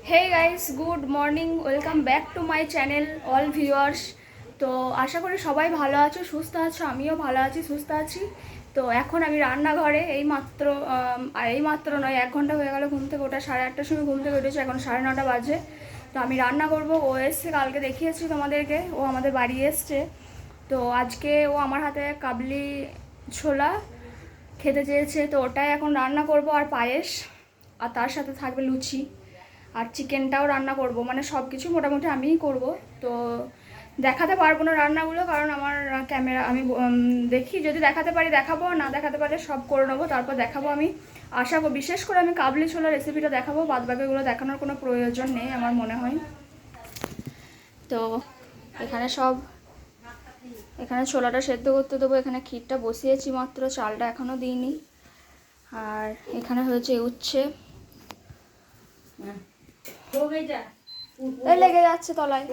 Hey guys, good morning. Welcome back to my channel, all viewers. তো আশা করি সবাই ভালো আছো, সুস্থ আছো। আমিও ভালো আছি, সুস্থ আছি। তো এখন আমি রান্নাঘরে এইমাত্র নয়, 1 ঘন্টা হয়ে গেল ঘুম থেকে ওঠা। 8:30টার সময় ঘুম থেকে উঠেছি, এখন 9:30 বাজে। তো আমি রান্না করব। ও এসছে, কালকে দেখিয়েছি তোমাদেরকে, ও আমাদের বাড়ি এসছে। তো আজকে ও আমার হাতে কাবলি ছোলা খেতে চেয়েছে, তো ওটাই এখন রান্না করব। আর পায়েস, আর তার সাথে থাকবে লুচি, আর চিকেনটাও রান্না করব। মানে সব কিছু মোটামুটি আমিই করব। তো দেখাতে পারবো না রান্নাগুলো, কারণ আমার ক্যামেরা আমি দেখি, যদি দেখাতে পারি দেখাবো, না দেখাতে পারলে সব করে নেবো, তারপর দেখাবো। আমি আশা করি, বিশেষ করে আমি কাবলি ছোলা রেসিপিটা দেখাবো, বাদবাকিগুলো দেখানোর কোনো প্রয়োজন নেই আমার মনে হয়। তো এখানে ছোলাটা সেদ্ধ করতে দেবো। এখানে ক্ষীরটা বসিয়েছি মাত্র, চালটা এখনও দিইনি। আর এখানে হয়েছে উচ্ছে, লেগে যাচ্ছে তলায়।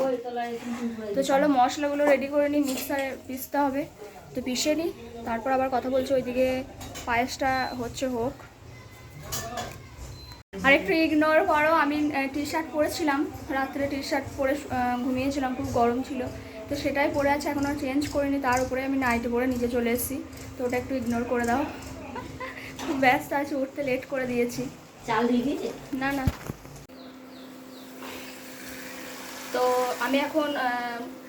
তো চলো মশলাগুলো রেডি করে নিই, মিক্সারে পিসতে হবে। তো পিষে নিই, তারপর আবার কথা বলছি। ওইদিকে পায়েসটা হোক। আর একটু ইগনোর করো, আমি টি শার্ট পরেছিলাম, রাত্রে টি শার্ট পরে ঘুমিয়েছিলাম, খুব গরম ছিল, তো সেটাই পরে আছে, এখনও চেঞ্জ করিনি। তার উপরে আমি নাইটি পরে নিচে চলে এসেছি, তো ওটা একটু ইগনোর করে দাও। খুব ব্যস্ত আছে, উঠতে লেট করে দিয়েছি। চাল দিয়ে দিয়েছে না। তো আমি এখন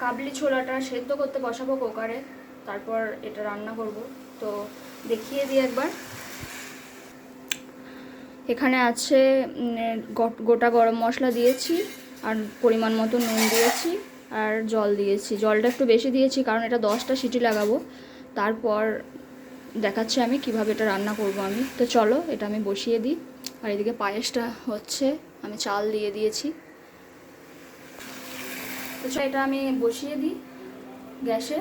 কাবলি ছোলাটা সেদ্ধ করতে বসাবো কুকারে, তারপর এটা রান্না করব। তো দেখিয়ে দিই একবার। এখানে আছে গোটা গরম মশলা দিয়েছি, আর পরিমাণ মতো নুন দিয়েছি, আর জল দিয়েছি। জলটা একটু বেশি দিয়েছি, কারণ এটা 10টা সিটি লাগাবো। তারপর দেখাচ্ছি আমি কিভাবে এটা রান্না করব আমি। তো চলো এটা আমি বসিয়ে দিই। আর এদিকে পায়েসটা হচ্ছে, আমি চাল দিয়ে দিয়েছি। তো এটা আমি বসিয়ে দিই গ্যাসে,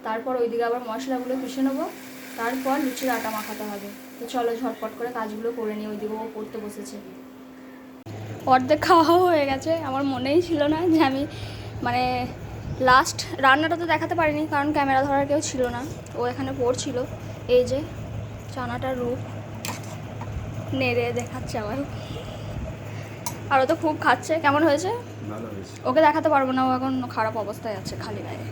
তারপর ওইদিকে আবার মশলাগুলো পিষে নেবো, তারপর লুচির আটা মাখাতে হবে। তো চলো ঝটপট করে কাজগুলো করে নিই। ওইদিকেও পড়তে বসেছে। অর্ধেক খাওয়া হয়ে গেছে, আমার মনেই ছিল না যে আমি মানে লাস্ট রান্নাটা তো দেখাতে পারিনি, কারণ ক্যামেরা ধরার কেউ ছিল না। ও এখানে পড়ছিল, এই যে চানাটার রূপ নেড়ে দেখাচ্ছে আবার। আর ও তো খুব খাচ্ছে। কেমন হয়েছে? ওকে দেখাতে পারবো না, ও এখন খারাপ অবস্থায় আছে, খালি গায়ে।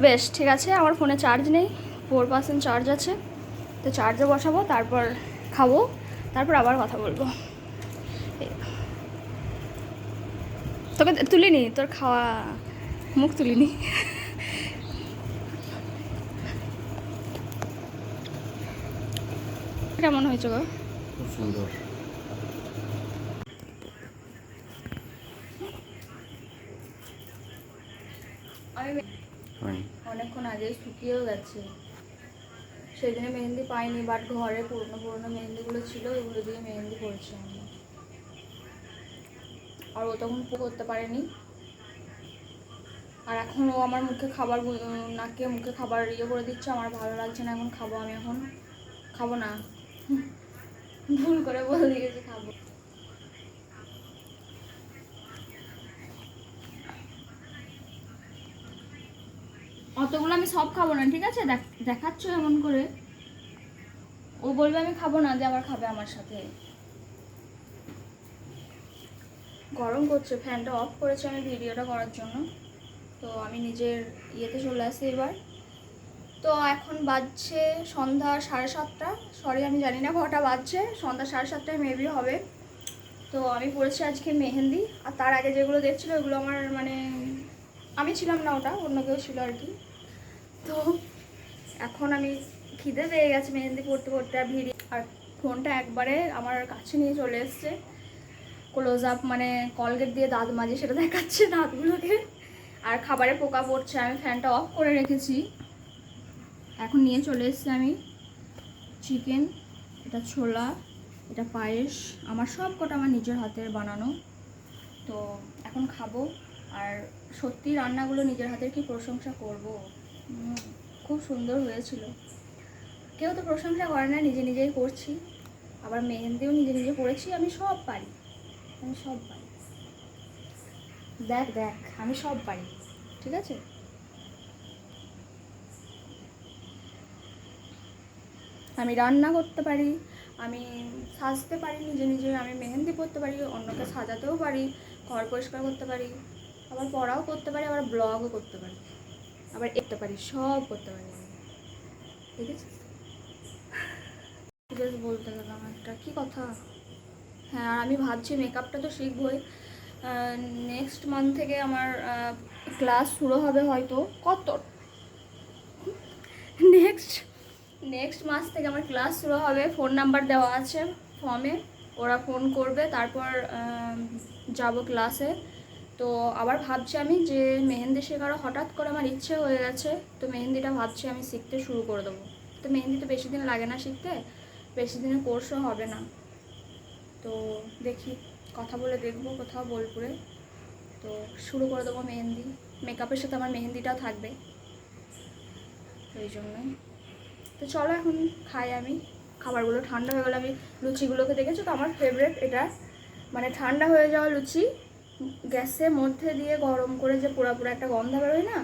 বেশ ঠিক আছে, আমার ফোনে চার্জ নেই, 4% চার্জ আছে। তো চার্জে বসাবো, তারপর খাবো, তারপর আবার কথা বলবো। তোকে তুলিনি, তোর খাওয়া মুখ তুলিনি। কেমন হয়েছে গো? খুব সুন্দর। আমি অনেকক্ষণ আগেই শুকিয়েও গেছে। সেই দিনে মেহেন্দি পাইনি, বাট ঘরে পুরনো মেহেন্দিগুলো ছিল, ওগুলো দিয়ে মেহেন্দি করেছি আমি। আর ও তখন করতে পারেনি। আর এখন ও আমার মুখে খাবার, নাকে মুখে খাবার করে দিচ্ছে। আমার ভালো লাগছে না, এখন খাবো আমি। এখন খাবো না, ভুল করে বলে দিয়েছি খাবো। অতগুলো আমি সব খাবো না, ঠিক আছে? দেখাচ্ছ এমন করে, ও বলবে আমি খাবো না, যে আবার খাবে আমার সাথে। গরম করছে, ফ্যানটা অফ করেছি আমি ভিডিওটা করার জন্য। তো আমি নিজের ইয়েতে চলে আসি এবার। তো এখন বাজছে সন্ধ্যা 7:30। সরি, আমি জানি না কটা বাজছে, সন্ধ্যা 7:30 মেবি হবে। তো আমি পড়েছি আজকে মেহেন্দি। আর তার আগে যেগুলো দেখছিলো, ওগুলো আমার মানে আমি ছিলাম না, ওটা অন্য কেউ ছিল আর কি। তো এখন আমি খিদে পেয়ে গেছে মেহেন্দি পড়তে পড়তে, আর আর ফোনটা একবারে আমার কাছে নিয়ে চলে এসছে। ক্লোজ আপ মানে কলগেট দিয়ে দাঁত মাজি, সেটা দেখাচ্ছে দাঁতগুলোকে। আর খাবারে পোকা পড়ছে, আমি ফ্যানটা অফ করে রেখেছি। এখন নিয়ে চলে এসেছি আমি চিকেন, এটা ছোলা, এটা পায়েস, আমার সব কটা আমার নিজের হাতের বানানো। তো এখন খাবো। আর সত্যি রান্নাগুলো নিজের হাতের কি প্রশংসা করব, খুব সুন্দর হয়েছিল। কেউ তো প্রশংসা করে না, নিজে নিজেই করছি। আবার মেহেন্দিও নিজে পড়েছি। আমি সব পারি, দেখ আমি সব পারি, ঠিক আছে? আমি রান্না করতে পারি, আমি সাজতে পারি নিজে নিজে, আমি মেহেন্দি পরতে পারি, অন্যকে সাজাতেও পারি, ঘর পরিষ্কার করতে পারি, আবার পড়াও করতে পারি, আবার ব্লগও করতে পারি, আবার এঁকতে পারি, সব করতে পারি আমি। ঠিক আছে, ঠিক আছে, বলতে গেলাম একটা কী কথা। হ্যাঁ, আর আমি ভাবছি মেকআপটা তো শিখবই। নেক্সট মান্থ থেকে আমার ক্লাস শুরু হবে হয়তো, কত নেক্সট নেক্সট মাস থেকে আমার ক্লাস শুরু হবে। ফোন নাম্বার দেওয়া আছে ফর্মে, ওরা ফোন করবে, তারপর যাব ক্লাসে। তো আবার ভাবছি আমি যে মেহেন্দি শেখারও হঠাৎ করে আমার ইচ্ছে হয়ে গেছে, তো মেহেন্দিটা ভাবছি আমি শিখতে শুরু করে দেবো। তো মেহেন্দি তো বেশি দিন লাগে না শিখতে, বেশি দিনের কোর্সও হবে না। তো দেখি, কথা বলে দেখবো কোথাও বোলপুরে, তো শুরু করে দেবো মেহেন্দি। মেকআপের সাথে আমার মেহেন্দিটাও থাকবে, ওই জন্যই। তো চলো এখন খাই আমি। খাবারগুলো ঠান্ডা হয়ে গেলে, আমি লুচিগুলোকে দেখেছো তো, আমার ফেভারিট এটা, মানে ঠান্ডা হয়ে যাওয়া লুচি গ্যাসের মধ্যে দিয়ে গরম করে যে পুরো একটা গন্ধ বেরোয় না,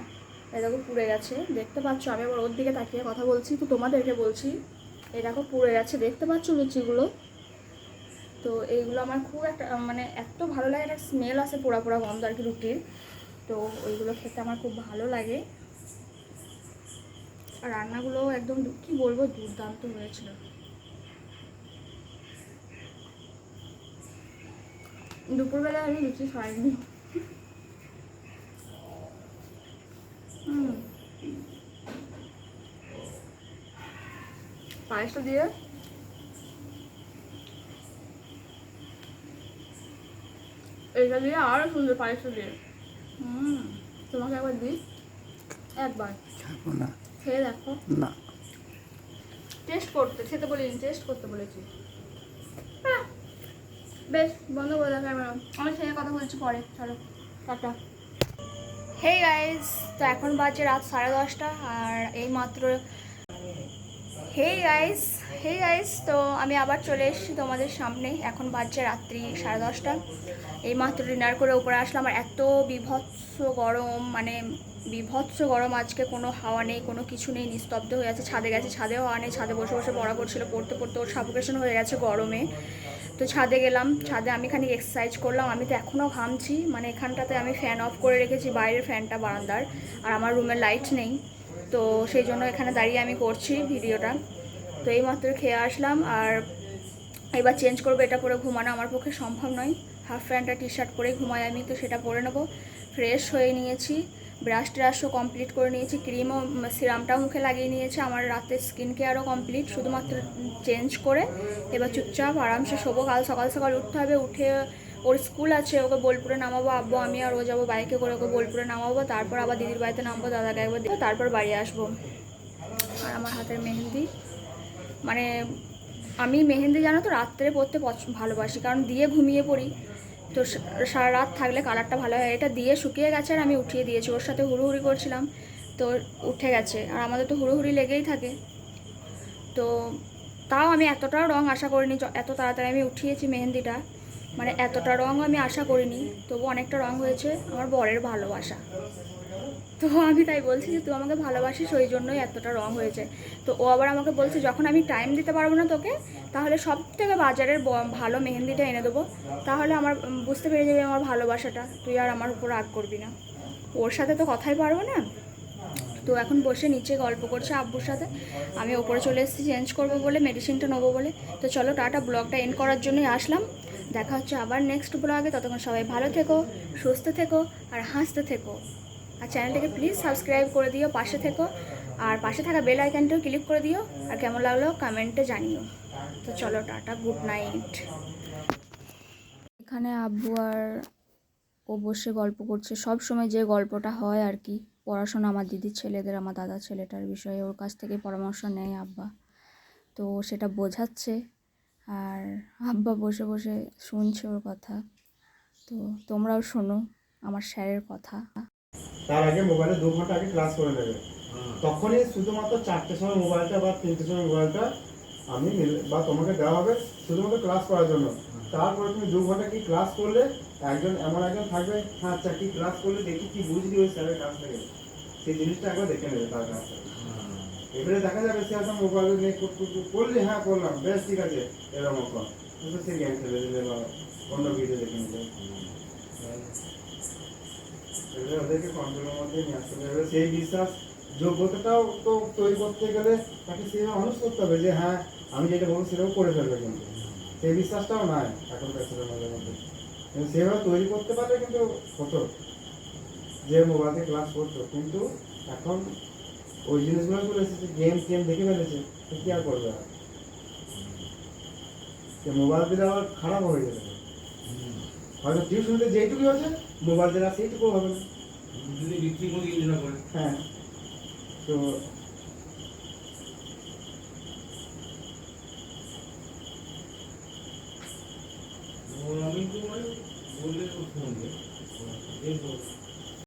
এটাকে পুড়ে গেছে, দেখতে পাচ্ছ। আমি আবার ওর দিকে তাকিয়ে কথা বলছি, তো তোমাদেরকে বলছি এটাকে পুড়ে গেছে, দেখতে পাচ্ছ লুচিগুলো। তো এইগুলো আমার খুব একটা মানে এত ভালো লাগে, একটা স্মেল আসে পোড়া গন্ধ আর কি রুটির, তো ওইগুলো খেতে আমার খুব ভালো লাগে। আর রান্নাগুলো একদম কী বলবো, দুর্দান্ত হয়েছিল। দুপুরবেলায় আমি লুচি খাইনি। পায়েসটা দিয়ে এটা দিয়ে আরও সুন্দর, পায়েসটা দিয়ে। তোমাকে একবার দিই, একবার খাবো না। খেয়ে দেখো না, টেস্ট করতে, খেতে বলিনি, টেস্ট করতে বলেছি। বেশ, বন্ধ করে দাও ক্যামেরা, আমি খেয়ে কথা বলছি পরে, চলো টাটা। হেই গাইস, তো এখন বাজে রাত 10:30, আর এই মাত্র হেই গাইস, তো আমি আবার চলে এসেছি তোমাদের সামনে। এখন বাজছে রাত্রি 10:30, এই মাত্র ডিনার করে উপরে আসলাম। আর এত বিভৎস গরম, মানে বিভৎস গরম, আজকে কোনো হাওয়া নেই, কোনো কিছু নেই, নিস্তব্ধ হয়ে আছে। ছাদে গেছে, ছাদেও হাওয়া নেই, ছাদে বসে বসে পড়া করছিল, পড়তে পড়তে ওর সাফোকেশন হয়ে গেছে গরমে। তো ছাদে গেলাম, ছাদে আমি খানিক এক্সারসাইজ করলাম। আমি তো এখনও ঘামছি, মানে এখানটাতে আমি ফ্যান অফ করে রেখেছি, বাইরের ফ্যানটা বারান্দার, আর আমার রুমের লাইট নেই, তো সেই জন্য এখানে দাঁড়িয়ে আমি করছি ভিডিওটা। তো এইমাত্র খেয়ে আসলাম, আর এবার চেঞ্জ করবো। এটা পরে ঘুমানো আমার পক্ষে সম্ভব নয়, হাফ প্যান্টটা টি শার্ট পরে ঘুমাই আমি, তো সেটা পরে নেবো। ফ্রেশ হয়ে নিয়েছি, ব্রাশ ট্রাশও কমপ্লিট করে নিয়েছি, ক্রিমও সিরামটাও মুখে লাগিয়ে নিয়েছি, আমার রাতের স্কিন কেয়ারও কমপ্লিট, শুধুমাত্র চেঞ্জ করে এবার চুপচাপ আরামসে শোবো। কাল সকাল সকাল উঠতে হবে, উঠে ওর স্কুল আছে, ওকে বোলপুরে নামাবো, আব্বু আমি আর ও যাবো বাইকে করে, ওকে বোলপুরে নামাবো, তারপর আবার দিদির বাড়িতে নামবো, দাদাকে একবার দেবো, তারপর বাড়ি আসবো। আর আমার হাতের মেহেন্দি, মানে আমি মেহেন্দি জানো তো রাত্রে পরতে ভালোবাসি, কারণ দিয়ে ঘুমিয়ে পড়ি, তো সারা রাত থাকলে কালারটা ভালো হয়। এটা দিয়ে শুকিয়ে গেছে আর আমি উঠিয়ে দিয়েছি, ওর সাথে হুড়োহুড়ি করছিলাম, তো উঠে গেছে। আর আমাদের তো হুড়োহুড়ি লেগেই থাকে, তো তাও আমি এতটাও রঙ আশা করিনি, এত তাড়াতাড়ি আমি উঠিয়েছি মেহেন্দিটা, মানে এতটা রঙ আমি আশা করিনি, তবু অনেকটা রঙ হয়েছে। আমার বরের ভালোবাসা, তো আমি তাই বলছি যে তুই আমাকে ভালোবাসিস, ওই জন্যই এতটা রং হয়েছে। তো ও আবার আমাকে বলছে যখন আমি টাইম দিতে পারবো না তোকে, তাহলে সব থেকে বাজারের ভালো মেহেন্দিটা এনে দেবো, তাহলে আমার বুঝতে পেরে যাবে আমার ভালোবাসাটা, তুই আর আমার উপর রাগ করবি না। ওর সাথে তো কথাই পারবো না, তো এখন বসে নিচে গল্প করছে আব্বুর সাথে, আমি ওপরে চলে এসেছি চেঞ্জ করবো বলে, মেডিসিনটা নেবো বলে। তো চলো টাটা, ব্লগটা এন্ড করার জন্যই আসলাম, দেখা হচ্ছে আবার নেক্সট ব্লগে। ততক্ষণ সবাই ভালো থেকো, সুস্থ থেকো, আর হাসতে থেকো। আর চ্যানেলটাকে প্লিজ সাবস্ক্রাইব করে দিও, পাশে থেকো, আর পাশে থাকা বেল আইকনটাও ক্লিক করে দিও, আর কেমন লাগলো কমেন্টে জানিও। তো চলো টাটা, গুড নাইট। এখানে আব্বু আর ও বসে গল্প করছে, সব সময় যে গল্পটা হয় আর কি, পড়াশোনা, আমার দিদির ছেলেদের, আমার দাদার ছেলেটার বিষয়ে ওর কাছ থেকে পরামর্শ নেয় আব্বা, তো সেটা বোঝাচ্ছে, আর আব্বা বসে বসে শুনছে ওর কথা। তো তোমরাও শোনো আমার স্যারের কথা। তার আগে মোবাইলে 2 ঘন্টা আগে ক্লাস করে নেবে, তখনই শুধুমাত্র 4টের সময় মোবাইলটা বা 3টের সময় মোবাইলটা আমি বা তোমাকে দেওয়া হবে শুধুমাত্র ক্লাস করার জন্য। তারপরে তুমি 2 ঘন্টা কি ক্লাস করলে, একজন এমন একজন থাকবে, হ্যাঁ আচ্ছা কি ক্লাস করলে দেখি কি বুঝলি ওই স্যারের কাছ থেকে, সেই জিনিসটা একবার দেখে নেবে তার কাছ থেকে। এবারে দেখা যাবে সে হয়তো মোবাইল নিয়ে করলি, হ্যাঁ করলাম, বেশ ঠিক আছে, এরকম কর, কিন্তু সে গেম খেলে দিলে বা অন্য ভিডিও দেখে নিলে। এবারে ওদেরকে কন্ট্রোলের মধ্যে নিয়ে আসতে হবে। এবারে সেই বিশ্বাস যোগ্যতাটাও তো তৈরি করতে গেলে তাকে সেভাবে মানুষ করতে হবে যে হ্যাঁ আমি যেটা বলবো সেটাও করে ফেলবে, কিন্তু সেই বিশ্বাসটাও নাই এখনকার ছেলেমেয়েদের মধ্যে। কিন্তু সেভাবে তৈরি করতে পারলে কিন্তু হতো, যে মোবাইল থেকে ক্লাস করতো, কিন্তু এখন ওই জিনিসগুলো চলে এসেছে, গেম দেখে ফেলেছে, তো কি আর করবে আর, মোবাইল দিলে আবার খারাপ হয়ে যাবে। হয়তো টিউশনিতে যেইটুকু আছে মোবাইল দিলে আর সেইটুকু হবে না। যদি বিক্রি করে ইউজ না করে। হ্যাঁ, তো আমি তো মানে বললে ফোন দিয়ে